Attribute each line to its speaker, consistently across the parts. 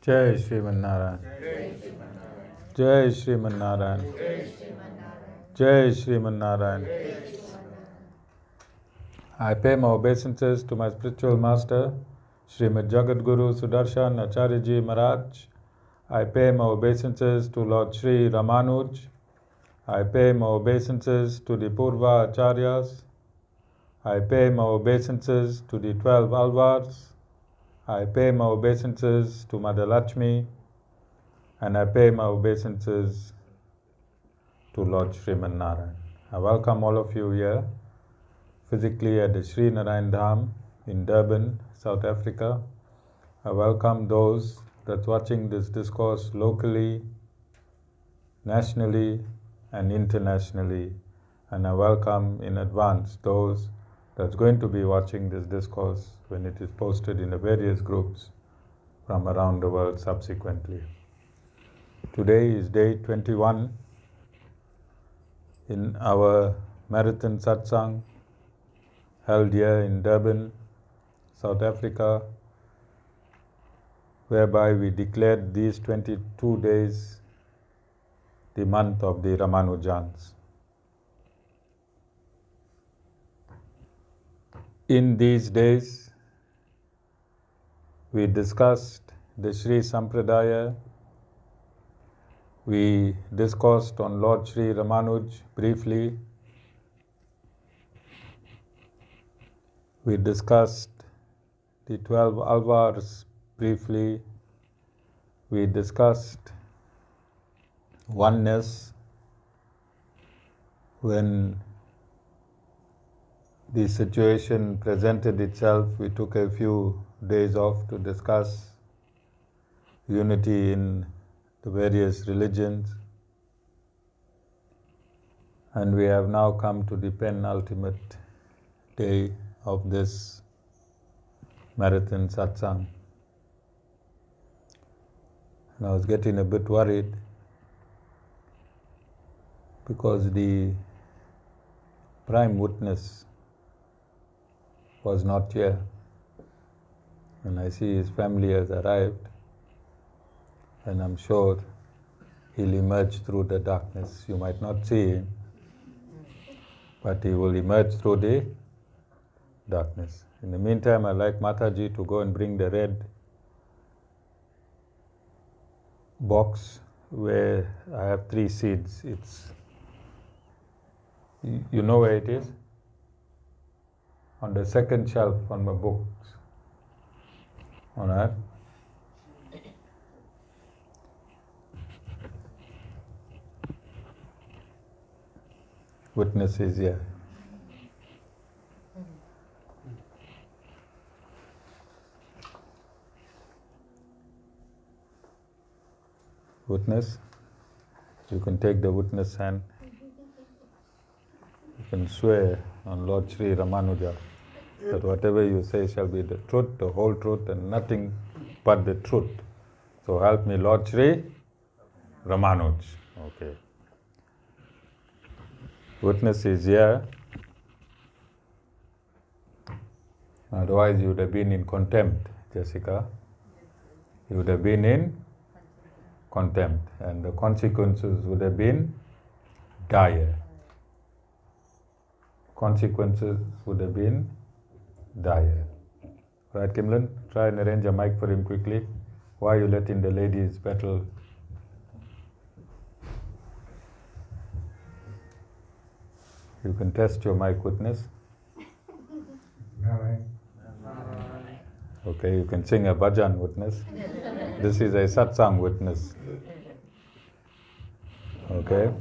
Speaker 1: Jai Sriman Narayan. Jai Sriman Narayan. Jai Sriman Narayan. I pay my obeisances to my spiritual master, Srimad Jagadguru Sudarshan Acharya Maharaj. I pay my obeisances to Lord Sri Ramanuj. I pay my obeisances to the Purva Acharyas. I pay my obeisances to the 12 Alvars. I pay my obeisances to Mother Lakshmi. And I pay my obeisances to Lord Sriman Narayan. I welcome all of you here, physically at the Sri Narayan Dham in Durban, South Africa. I welcome those that's watching this discourse locally, nationally, and internationally. And I welcome in advance those that's going to be watching this discourse when it is posted in the various groups from around the world subsequently. Today is day 21 in our marathon Satsang held here in Durban, South Africa, whereby we declared these 22 days the month of the Ramanujans. In these days, we discussed the Sri Sampradaya. We discoursed on Lord Sri Ramanuj briefly. We discussed the 12 Alvars briefly. We discussed oneness when the situation presented itself. We took a few days off to discuss unity in the various religions. And we have now come to the penultimate day of this marathon Satsang. And I was getting a bit worried because the prime witness was not here. And I see his family has arrived, and I'm sure he'll emerge through the darkness. You might not see him, but he will emerge through the darkness. In the meantime, I'd like Mataji to go and bring the red box where I have 3 seeds. You know where it is? On the second shelf on my books. All right? Witness is here. Witness, you can take the witness hand. You can swear on Lord Sri Ramanuja that whatever you say shall be the truth, the whole truth, and nothing but the truth. So help me, Lord Sri Ramanuj. Okay. Witness is here. Otherwise you would have been in contempt, Jessica. You would have been in contempt, and the consequences would have been dire. Consequences would have been dire. Right, Kimlan? Try and arrange a mic for him quickly. Why are you letting the ladies battle? You can test your mic, witness. Okay, you can sing a bhajan, witness. This is a satsang, witness. Okay.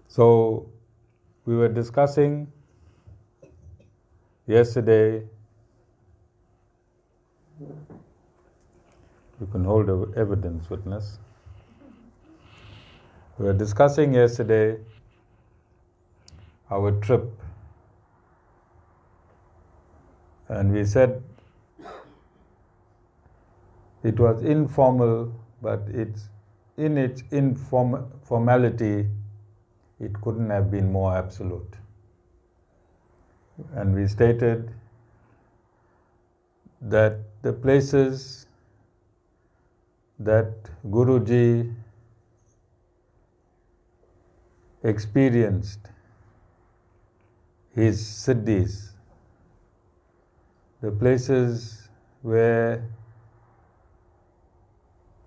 Speaker 1: So, we were discussing yesterday. You can hold the evidence, witness. We were discussing yesterday our trip, and we said it was informal, but in its informality, it couldn't have been more absolute. And we stated that the places that Guruji experienced his siddhis, the places where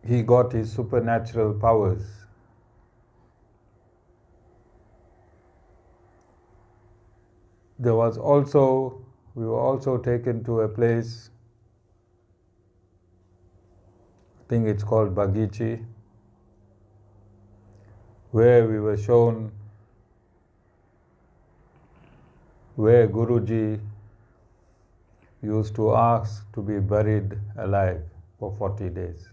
Speaker 1: he got his supernatural powers, we were also taken to a place, I think it's called Bagichi, where we were shown where Guruji used to ask to be buried alive for 40 days.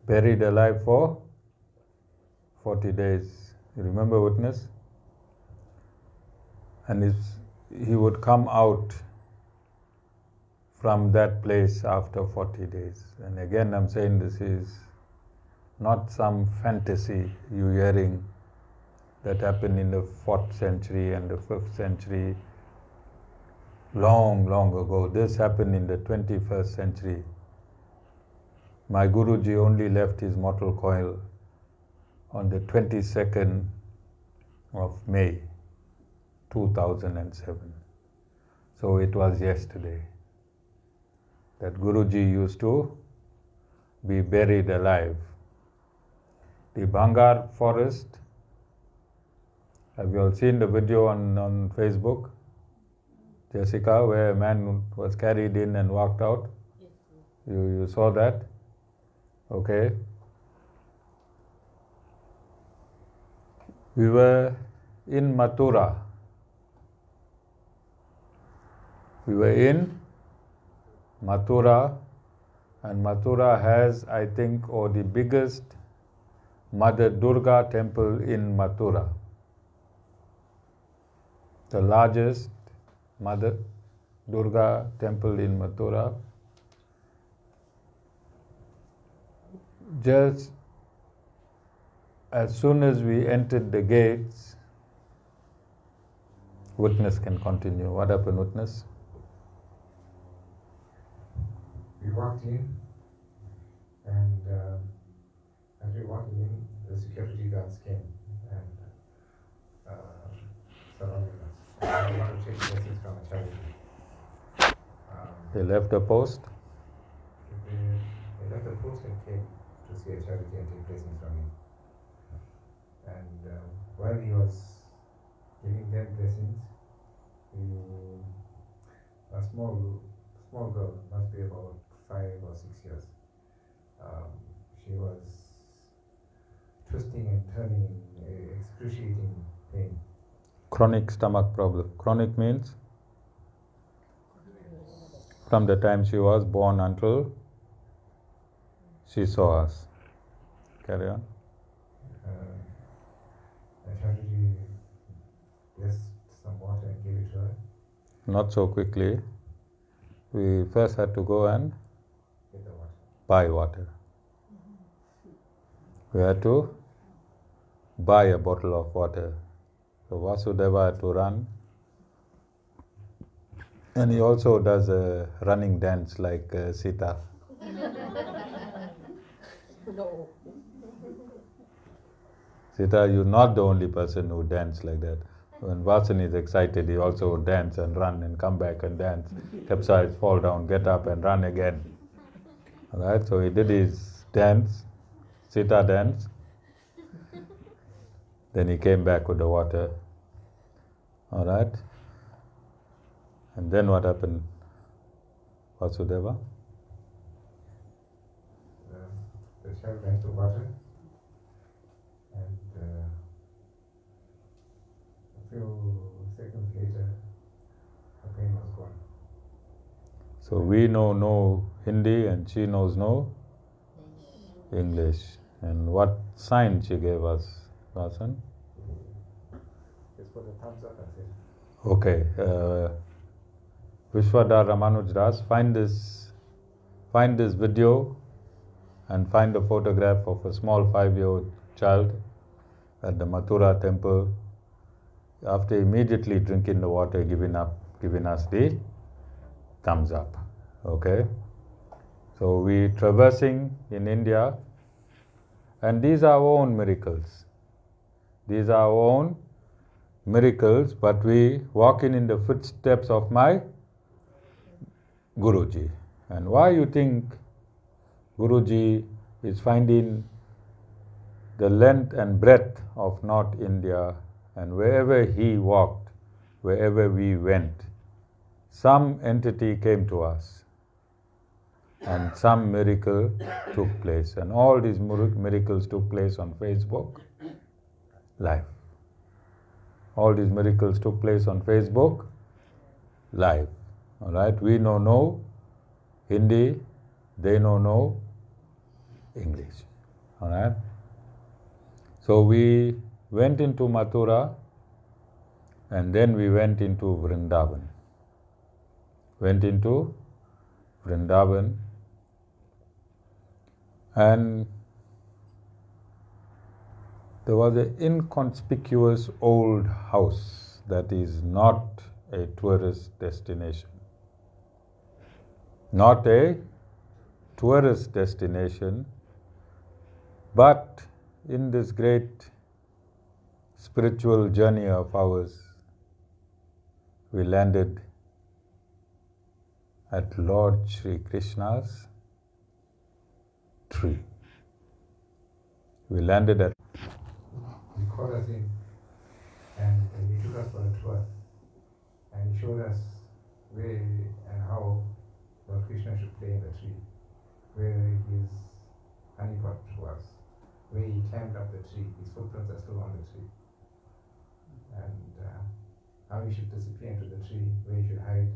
Speaker 1: Buried alive for 40 days. You remember, witness? And he would come out from that place after 40 days. And again, I'm saying this is not some fantasy you're hearing that happened in the 4th century and the 5th century, long, long ago. This happened in the 21st century. My Guruji only left his mortal coil on the 22nd of May, 2007. So it was yesterday that Guruji used to be buried alive. The Bangar forest, have you all seen the video on Facebook, Jessica, where a man was carried in and walked out? Yes. You saw that? Okay. We were in Mathura. And Mathura has, I think, the biggest Mother Durga temple in Mathura. The largest Mother Durga temple in Mathura. Just as soon as we entered the gates, witness can continue. What happened, witness?
Speaker 2: We walked in, and as we walked in, the security guards came and surrounded us. We wanted to take blessings from a charity.
Speaker 1: They left the post?
Speaker 2: They left the post and came to see a charity and take blessings from him. And while he was giving them blessings, a small girl, must be about 5 or 6 years, she was twisting and turning in excruciating pain.
Speaker 1: Chronic stomach problem. Chronic means from the time she was born until she saw us. Carry on.
Speaker 2: I Charity blessed some water and gave it to her.
Speaker 1: Not so quickly. We first had to go and
Speaker 2: Get the water.
Speaker 1: buy water. We had to buy a bottle of water. So Vasudeva had to run. And he also does a running dance like Sita.
Speaker 3: No.
Speaker 1: Sita, you're not the only person who dance like that. When Vasan is excited, he also would dance and run and come back and dance, capsize, fall down, get up and run again. Alright, so he did his dance, Sita dance. Then he came back with the water. Alright. And then what happened, Vasudeva?
Speaker 2: The child went to water, and a few seconds later, the pain was gone.
Speaker 1: So we know no Hindi and she knows no English. And what sign she gave us, Vasan?
Speaker 2: Just put a thumbs up and say,
Speaker 1: Okay. Vishwadhar Ramanuj Das, find this video and find a photograph of a small 5-year-old child at the Mathura temple after immediately drinking the water, giving us the thumbs up. Okay? So we traversing in India, and these are our own miracles. These are our own miracles, but we walking in the footsteps of my Guruji. And why you think Guruji is finding the length and breadth of North India, and wherever he walked, wherever we went, some entity came to us and some miracle took place. And all these miracles took place on Facebook Live. All these miracles took place on Facebook Live. All right, we know no Hindi, they know no English. All right. So we went into Mathura, and then we went into Vrindavan. Went into Vrindavan, and there was an inconspicuous old house that is not a tourist destination. Not a tourist destination, but in this great spiritual journey of ours, we landed at Lord Sri Krishna's tree. We landed at...
Speaker 2: He called us in and he took us for a tour, and he showed us where and how Lord Krishna should play in the tree, where his honeypot was, where he climbed up the tree. His footprints are still on the tree. And how he should disappear into the tree, where he should hide.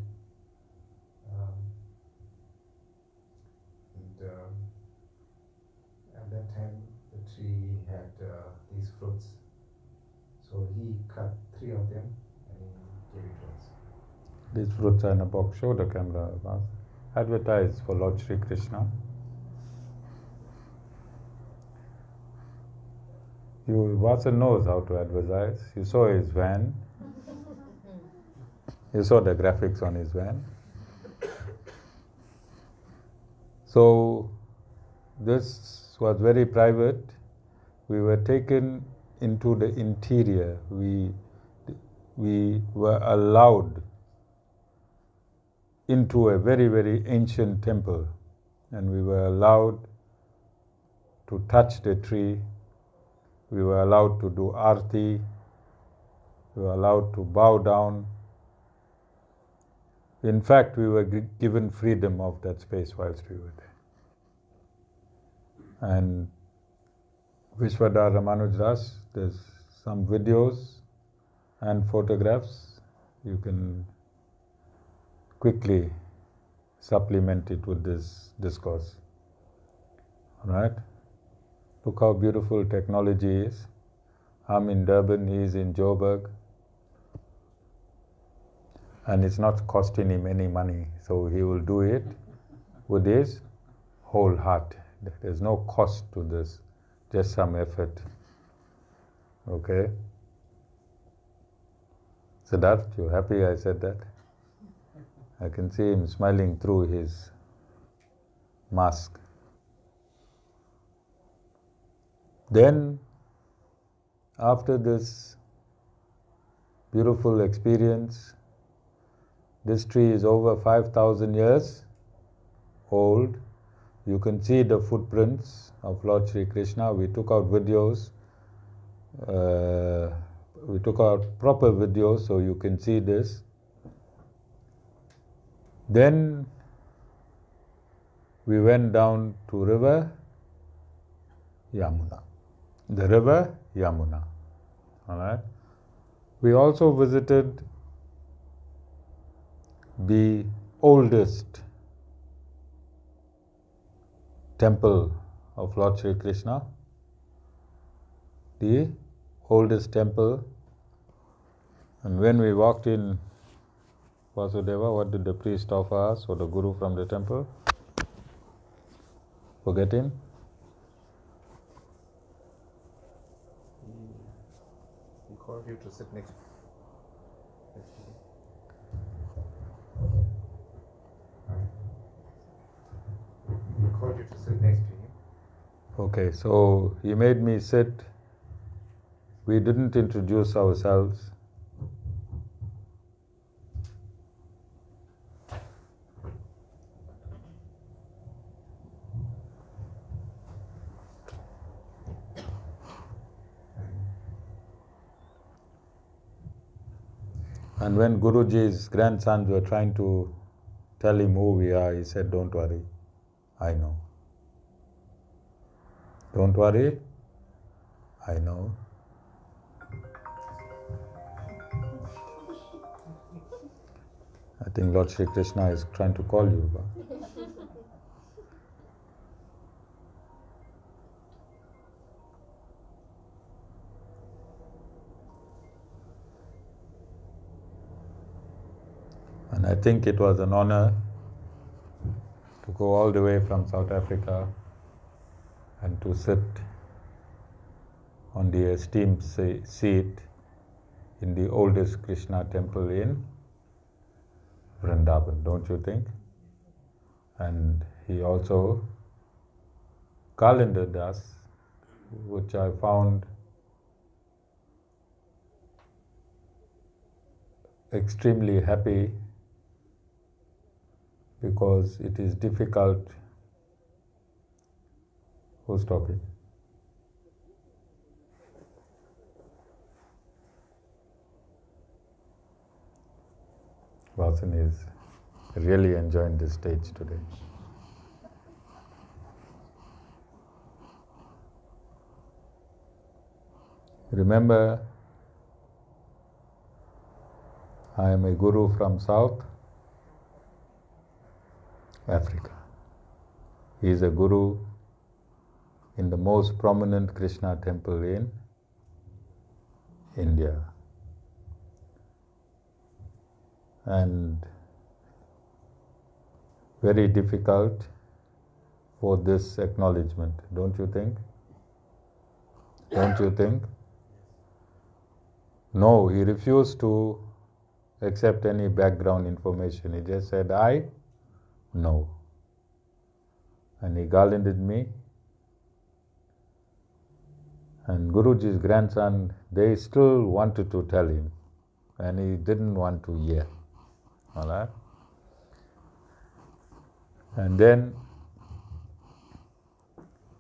Speaker 2: At that time, the tree had these fruits. So he cut 3 of them and he gave it to us.
Speaker 1: These fruits are in a box. Show the camera. Advertise for Lord Sri Krishna. Vasa knows how to advertise. You saw his van. You saw the graphics on his van. So this was very private. We were taken into the interior. We were allowed into a very, very ancient temple, and we were allowed to touch the tree. We were allowed to do arti. We were allowed to bow down. In fact, we were given freedom of that space whilst we were there. And Vishwadhar Ramanujans, there's some videos and photographs. You can quickly supplement it with this discourse. All right? Look how beautiful technology is. I'm in Durban, he is in Joburg. And it's not costing him any money, so he will do it with his whole heart. There's no cost to this, just some effort. Okay? Siddharth, you happy I said that? I can see him smiling through his mask. Then, after this beautiful experience, this tree is over 5,000 years old. You can see the footprints of Lord Sri Krishna. We took out videos. We took out proper videos so you can see this. Then we went down to river Yamuna. The river Yamuna. All right. We also visited the oldest temple of Lord Sri Krishna, the oldest temple. And when we walked in Vasudeva, what did the priest offer us, or the guru from the temple? Forgetting?
Speaker 2: He called you to sit next to him. wanted to sit next to him.
Speaker 1: Okay, so he made me sit. We didn't introduce ourselves. And when Guruji's grandsons were trying to tell him who we are, he said, "Don't worry, I know. Don't worry, I know." I think Lord Sri Krishna is trying to call you. And I think it was an honor to go all the way from South Africa and to sit on the esteemed seat in the oldest Krishna temple in Vrindavan, don't you think? And he also calendared us, which I found extremely happy, because it is difficult. Who's talking? Vasan is really enjoying this stage today. Remember, I am a guru from South Africa. He is a guru in the most prominent Krishna temple in India. And very difficult for this acknowledgement, don't you think? Don't you think? No, he refused to accept any background information. He just said, "I know." And he garlanded me. And Guruji's grandson, they still wanted to tell him, and he didn't want to hear. All right? And then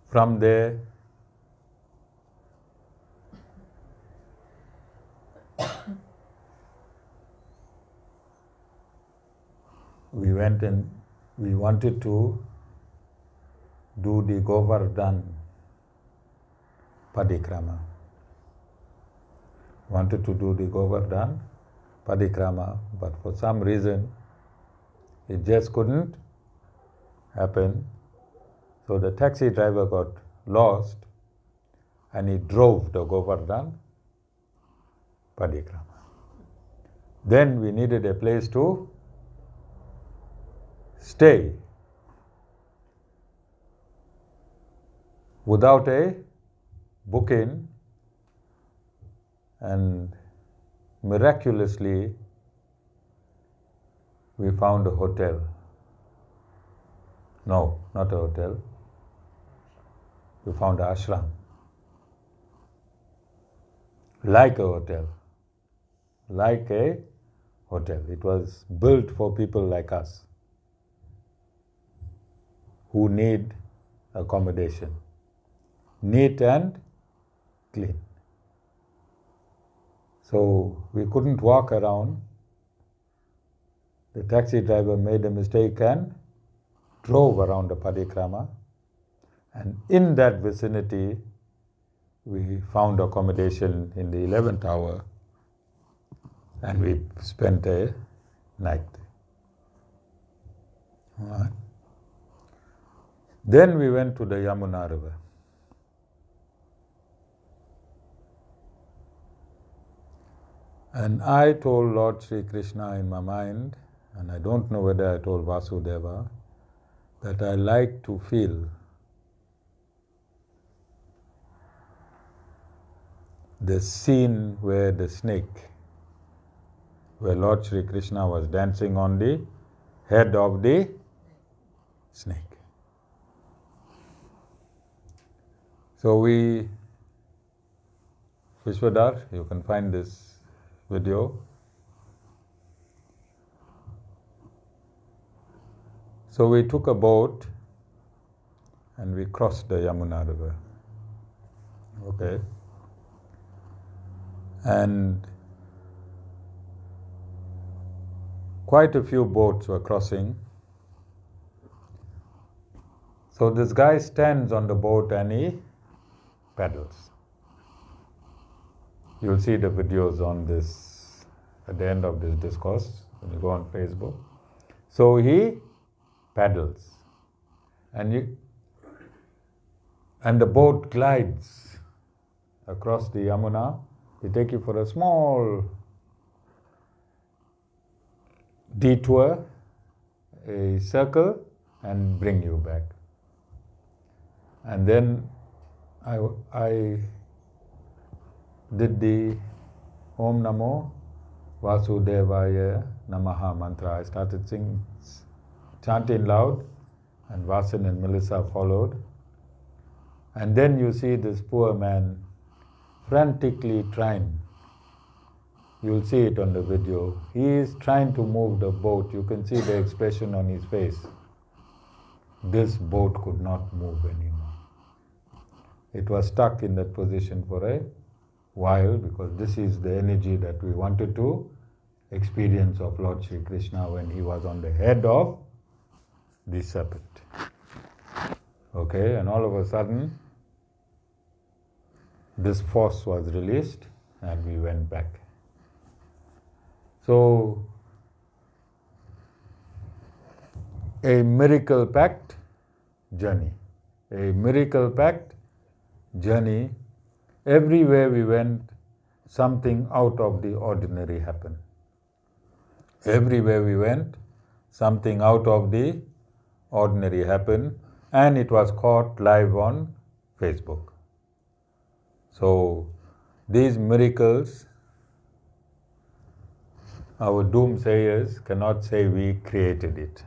Speaker 1: from there, we went and we wanted to do the Govardhan Padikrama. Wanted to do the Govardhan Padikrama, but for some reason it just couldn't happen. So the taxi driver got lost and he drove the Govardhan Padikrama. Then we needed a place to stay without a booking, and miraculously we found a hotel. No, not a hotel. We found an ashram. Like a hotel. Like a hotel. It was built for people like us who need accommodation. Neat and clean. So we couldn't walk around. The taxi driver made a mistake and drove around the padikrama. And in that vicinity, we found accommodation in the 11th hour, and we spent a night there. All right. Then we went to the Yamuna River. And I told Lord Sri Krishna in my mind, and I don't know whether I told Vasudeva, that I like to feel the scene where the snake, where Lord Sri Krishna was dancing on the head of the snake. So Vishwadhar, you can find this video. So we took a boat and we crossed the Yamuna River. Okay. And quite a few boats were crossing. So this guy stands on the boat and he paddles. You'll see the videos on this at the end of this discourse when you go on Facebook. So he paddles and the boat glides across the Yamuna. They take you for a small detour, a circle, and bring you back. And then I did the Om Namo Vasudevaya Namaha mantra. I started chanting loud, and Vasan and Melissa followed. And then you see this poor man frantically trying. You'll see it on the video. He is trying to move the boat. You can see the expression on his face. This boat could not move anymore. It was stuck in that position for a while because this is the energy that we wanted to experience of Lord Sri Krishna when he was on the head of the serpent. Okay, and all of a sudden, this force was released and we went back. So, a miracle-packed journey. A miracle-packed journey. Everywhere we went, something out of the ordinary happened. Everywhere we went, something out of the ordinary happened, and it was caught live on Facebook. So, these miracles, our doomsayers cannot say we created it.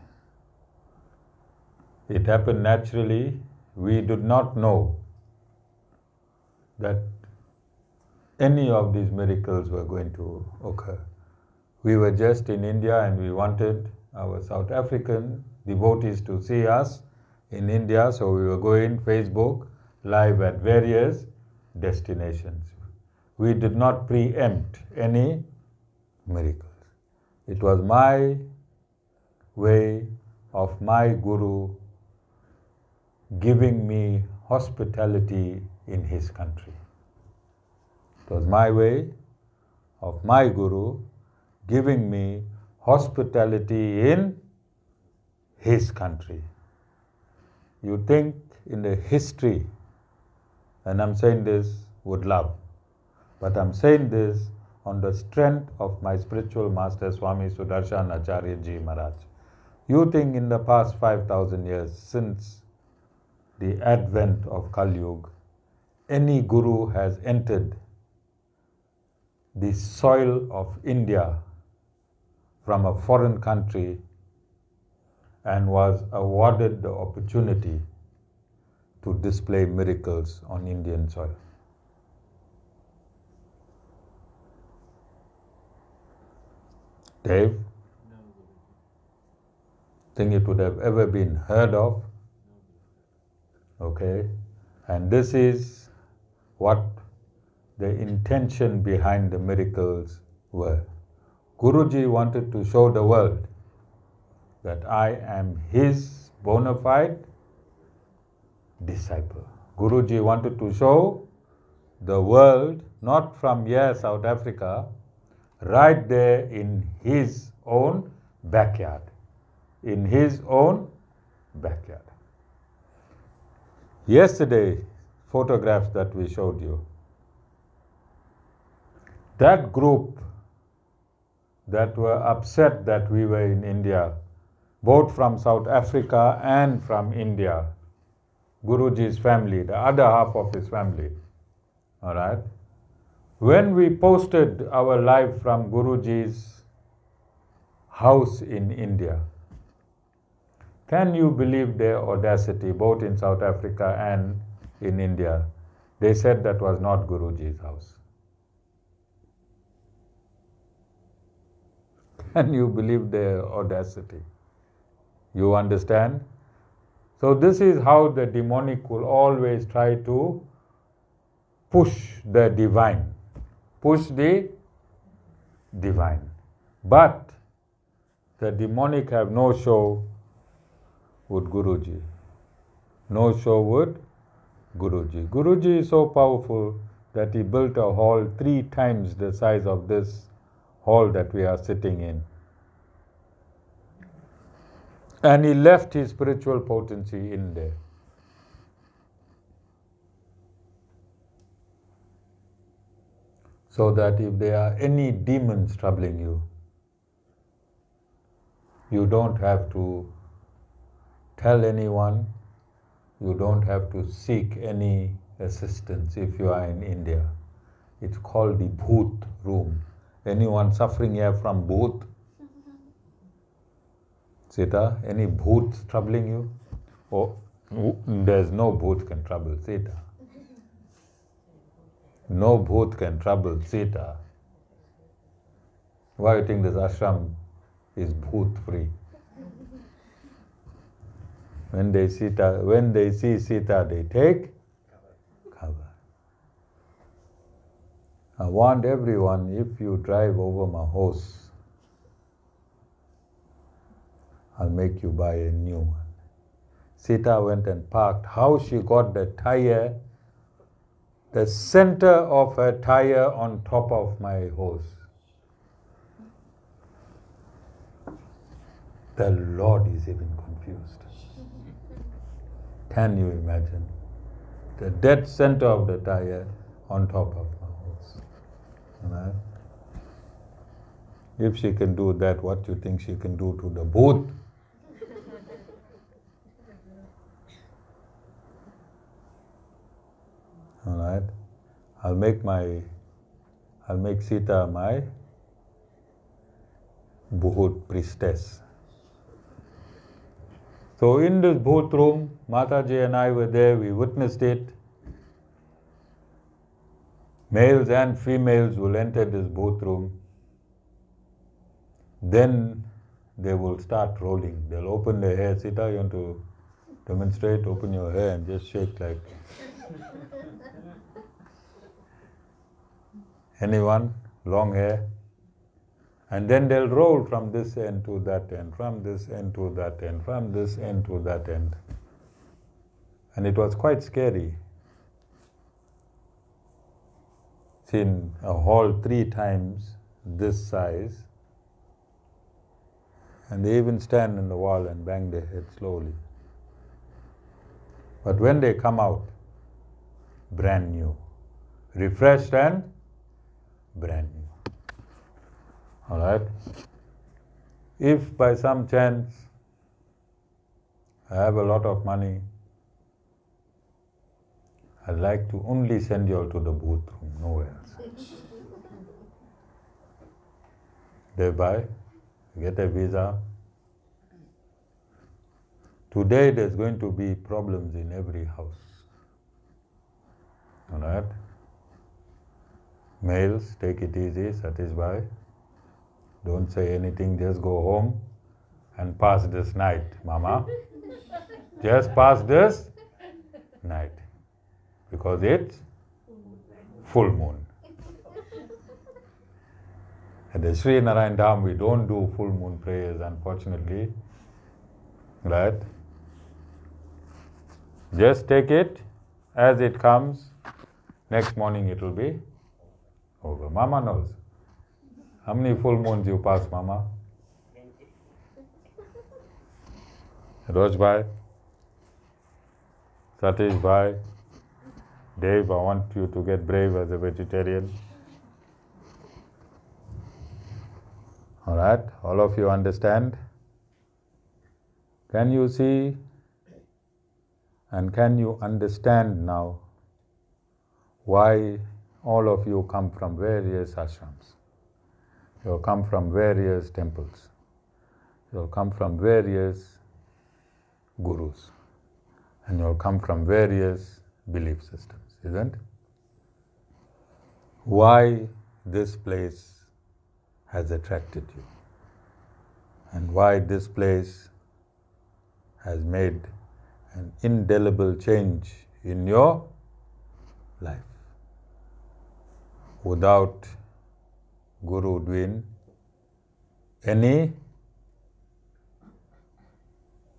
Speaker 1: It happened naturally. We did not know that any of these miracles were going to occur. We were just in India and we wanted our South African devotees to see us in India, so we were going Facebook live at various destinations. We did not preempt any miracles. It was my way of my Guru giving me hospitality in his country. It was my way of my Guru giving me hospitality in his country. You think in the history, and I'm saying this with love, but I'm saying this on the strength of my spiritual master Swami Sudarshan Acharya Ji Maharaj. You think in the past 5,000 years since the advent of Kali Yuga, any Guru has entered the soil of India from a foreign country and was awarded the opportunity to display miracles on Indian soil? Dave?
Speaker 3: No.
Speaker 1: Think it would have ever been heard of? Okay, and this is what the intention behind the miracles were. Guruji wanted to show the world that I am his bona fide disciple. Guruji wanted to show the world, not from here, South Africa, right there in his own backyard. In his own backyard. Yesterday, photographs that we showed you, that group that were upset that we were in India, both from South Africa and from India, Guruji's family, the other half of his family, all right? When we posted our live from Guruji's house in India, can you believe their audacity, both in South Africa and in India? They said that was not Guruji's house. Can you believe their audacity? You understand? So this is how the demonic will always try to push the divine. Push the divine. But the demonic have no show with Guruji. No show with Guruji. Guruji is so powerful that he built a hall 3 times the size of this hall that we are sitting in. And he left his spiritual potency in there. So that if there are any demons troubling you, you don't have to tell anyone, you don't have to seek any assistance if you are in India. It's called the Bhoot room. Anyone suffering here from Bhoot? Sita, any Bhoots troubling you? Oh, there's no Bhoot can trouble Sita. No Bhoot can trouble Sita. Why do you think this ashram is Bhoot free? When they see Sita, they take cover. I want everyone, if you drive over my house, I'll make you buy a new one. Sita went and parked. How she got the tire, the center of her tire on top of my hose. The Lord is even confused. Can you imagine? The dead center of the tire on top of my hose. Right? If she can do that, what do you think she can do to the booth? All right, I'll make Sita my Bhoot priestess. So in this Bhoot room, Mataji and I were there, we witnessed it. Males and females will enter this Bhoot room. Then they will start rolling. They'll open their hair. Sita, you want to demonstrate? Open your hair and just shake like... Anyone? Long hair? And then they'll roll from this end to that end, from this end to that end, from this end to that end. And it was quite scary. Seen a hall 3 times this size, and they even stand in the wall and bang their head slowly. But when they come out, brand new, refreshed and brand new. All right? If by some chance I have a lot of money, I'd like to only send you all to the booth room, nowhere else. Thereby, get a visa. Today there's going to be problems in every house. All right? Males, take it easy, satisfy. Don't say anything, just go home and pass this night, Mama. Just pass this night. Because it's full moon. At the Sri Narayan Dham, we don't do full moon prayers, unfortunately. Right? Just take it as it comes. Next morning it will be over. Mama knows. How many full moons you pass, Mama? Roj bhai, Satish bhai, Dave, I want you to get brave as a vegetarian. All right, all of you understand? Can you see and can you understand now why all of you come from various ashrams? You'll come from various temples. You'll come from various gurus. And you'll come from various belief systems. isn't it? Why this place has attracted you, and why this place has made an indelible change in your life. Without Guru doing any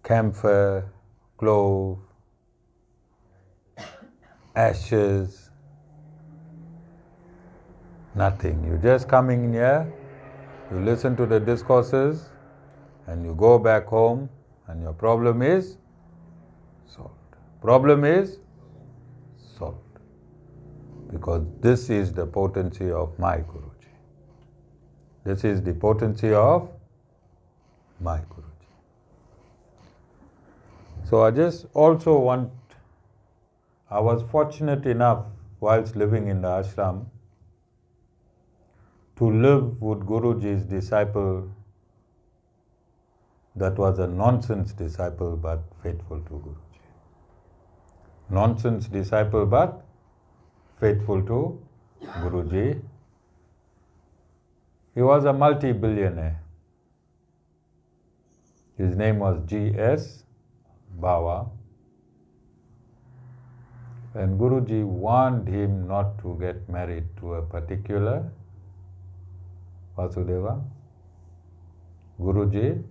Speaker 1: camphor, clove, ashes, nothing. You just coming in here, you listen to the discourses, and you go back home, and your problem is solved. Problem is solved. Because this is the potency of my Guruji. This is the potency of my Guruji. So I just also I was fortunate enough whilst living in the ashram to live with Guruji's disciple that was a nonsense disciple but faithful to Guruji. Nonsense disciple but faithful to Guruji. He was a multi-billionaire. His name was G.S. Bawa. And Guruji warned him not to get married to a particular Vasudeva. Guruji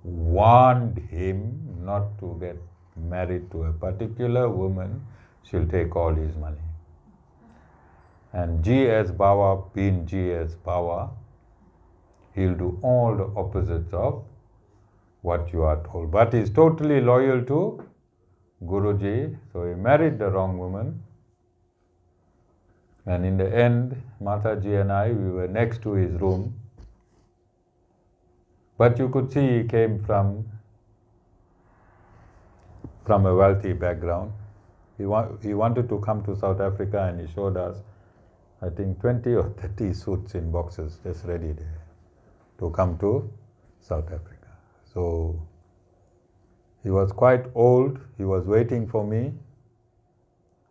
Speaker 1: warned him not to get married to a particular woman. She'll take all his money. And G.S. Bawa, being G.S. Bawa, he'll do all the opposites of what you are told. But he's totally loyal to Guruji, so he married the wrong woman. And in the end, Mataji and I, we were next to his room. But you could see he came from a wealthy background. He wanted to come to South Africa, and he showed us, I think, 20 or 30 suits in boxes just ready there to come to South Africa. So he was quite old. He was waiting for me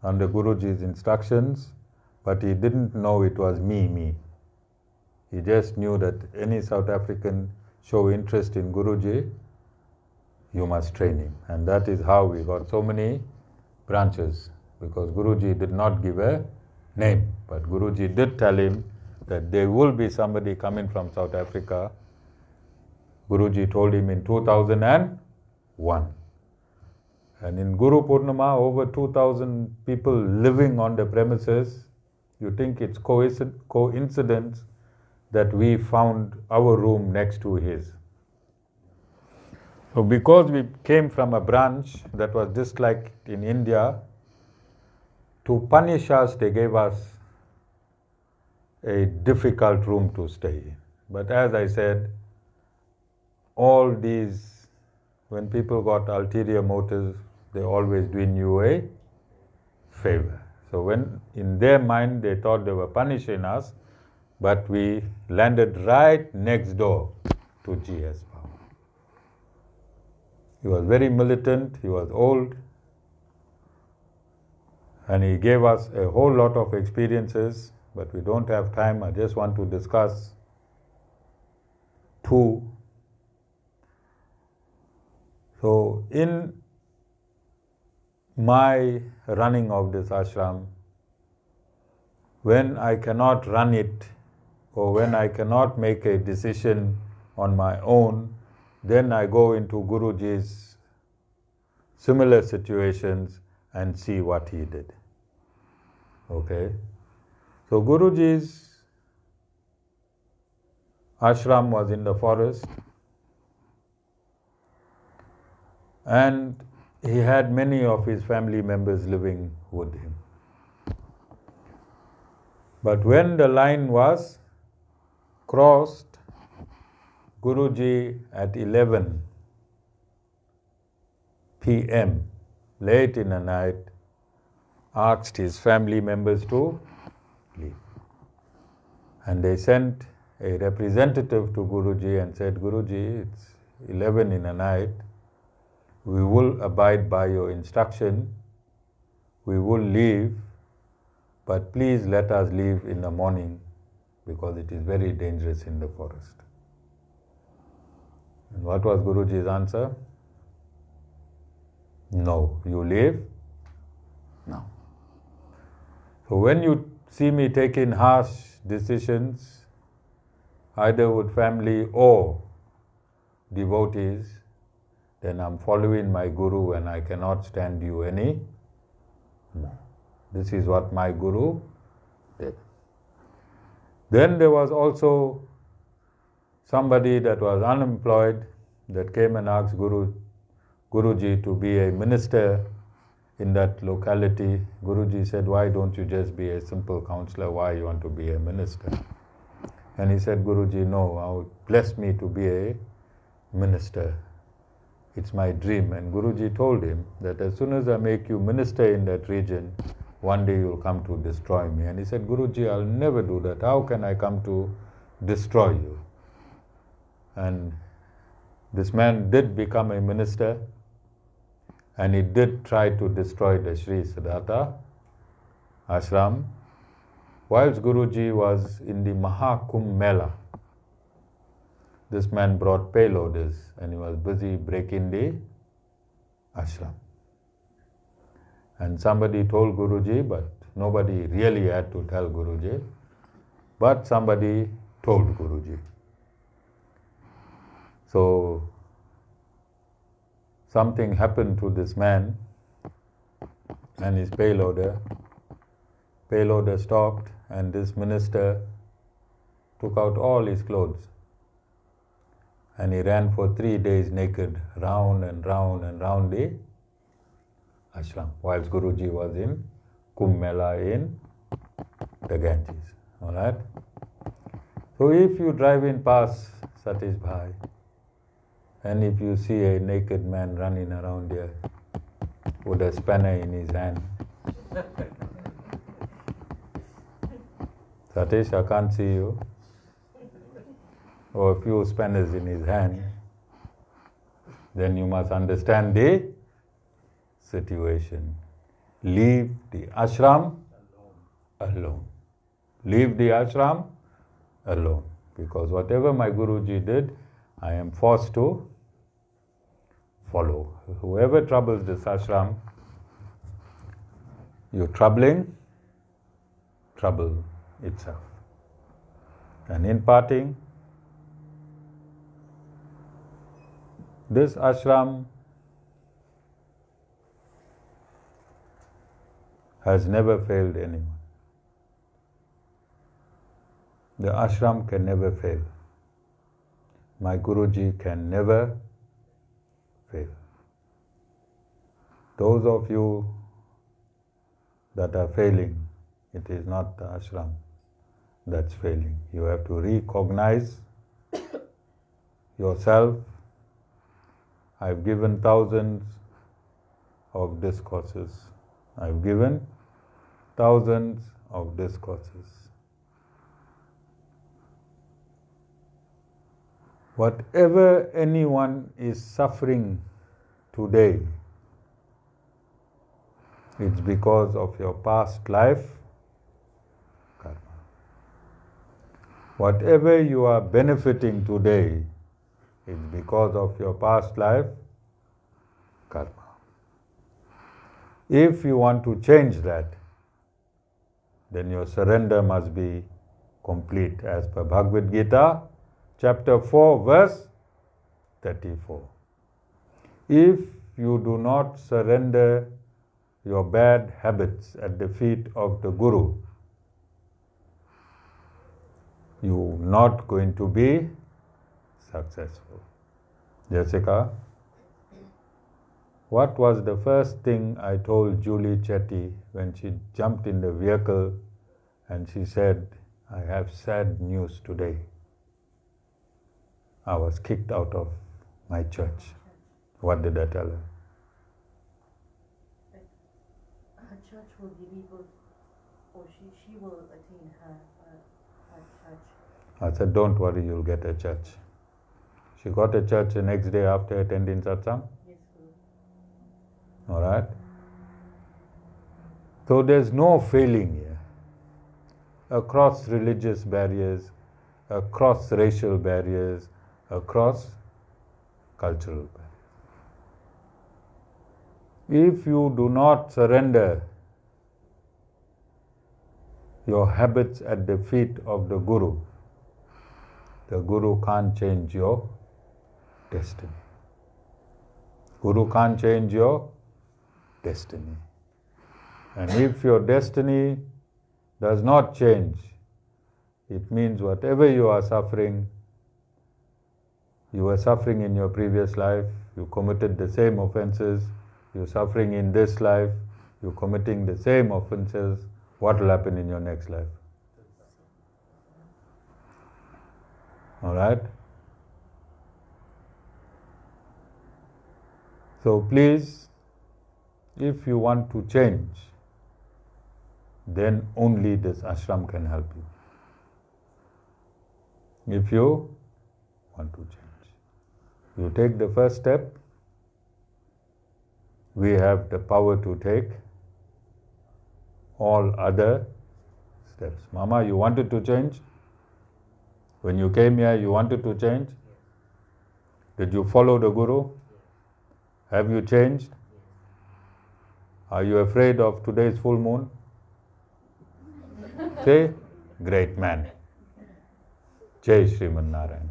Speaker 1: under Guruji's instructions, but he didn't know it was me. He just knew that any South African show interest in Guruji, you must train him. And that is how we got so many branches, because Guruji did not give a name, but Guruji did tell him that there will be somebody coming from South Africa. Guruji told him in 2001. And in Guru Purnima, over 2,000 people living on the premises. You think it's coincidence that we found our room next to his. So because we came from a branch that was disliked in India, to punish us, they gave us a difficult room to stay in. But as I said, all these, when people got ulterior motives, they always doing you a favor. So when in their mind they thought they were punishing us, but we landed right next door to G.S. Bawa. He was very militant, he was old, and he gave us a whole lot of experiences, but we don't have time. I just want to discuss two. So in my running of this ashram, when I cannot run it, or when I cannot make a decision on my own, then I go into Guruji's similar situations and see what he did. Okay? So Guruji's ashram was in the forest, and he had many of his family members living with him. But when the line was crossed, Guruji at 11 p.m., late in the night, asked his family members to leave. And they sent a representative to Guruji and said, Guruji, it's 11 in the night. We will abide by your instruction. we will leave, but please let us leave in the morning because it is very dangerous in the forest. And what was Guruji's answer? No. You leave? No. So when you see me taking harsh decisions, either with family or devotees, then I'm following my Guru and I cannot stand you any more. This is what my Guru did. Then there was also somebody that was unemployed that came and asked Guruji to be a minister in that locality. Guruji said, why don't you just be a simple counselor? Why you want to be a minister? And he said, Guruji, no, bless me to be a minister. It's my dream. And Guruji told him that as soon as I make you minister in that region, one day you'll come to destroy me. And he said, Guruji, I'll never do that. How can I come to destroy you? And this man did become a minister, and he did try to destroy the Sri Sampradaya ashram. Whilst Guruji was in the Mahakumbh Mela, this man brought payloaders and he was busy breaking the ashram. And somebody told Guruji, but nobody really had to tell Guruji, but somebody told Guruji. So something happened to this man and his payloader. Payloader stopped and this minister took out all his clothes and he ran for 3 days naked, round and round and round the ashram, whilst Guruji was in Kumbh Mela in the Ganges. Alright? So if you drive in past Satish Bhai, and if you see a naked man running around here with a spanner in his hand, Satish, I can't see you, or a few spanners in his hand, then you must understand the situation. Leave the ashram alone. Leave the ashram alone. Because whatever my Guruji did, I am forced to follow. Whoever troubles this ashram, you're troubling trouble itself. And in parting, this ashram has never failed anyone. The ashram can never fail. My Guruji can never fail. Those of you that are failing, it is not the ashram that's failing. You have to recognize yourself. I've given thousands of discourses. I've given thousands of discourses. Whatever anyone is suffering today, it's because of your past life karma. Whatever you are benefiting today, it's because of your past life karma. If you want to change that, then your surrender must be complete, as per Bhagavad Gita, chapter 4, verse 34. If you do not surrender your bad habits at the feet of the Guru, you're not going to be successful. Jessica, what was the first thing I told Julie Chetty when she jumped in the vehicle and she said, I have sad news today. I was kicked out of my church. What did I tell her?
Speaker 3: Her church will deliver, or she will attain her church.
Speaker 1: I said, don't worry, you'll get a church. She got a church the next day after attending Satsang.
Speaker 3: Yes,
Speaker 1: All right? So there's no failing here. Across religious barriers, across racial barriers, across cultural barriers. If you do not surrender your habits at the feet of the Guru can't change your destiny. Guru can't change your destiny. And if your destiny does not change, it means whatever you are suffering, you were suffering in your previous life, you committed the same offenses, you're suffering in this life, you're committing the same offenses, what will happen in your next life? Alright? So please, if you want to change, then only this ashram can help you. If you want to change, you take the first step, we have the power to take all other steps. Mama, you wanted to change? When you came here, you wanted to change? Did you follow the Guru? Have you changed? Are you afraid of today's full moon? Say, great man. Jai Sriman Narayan.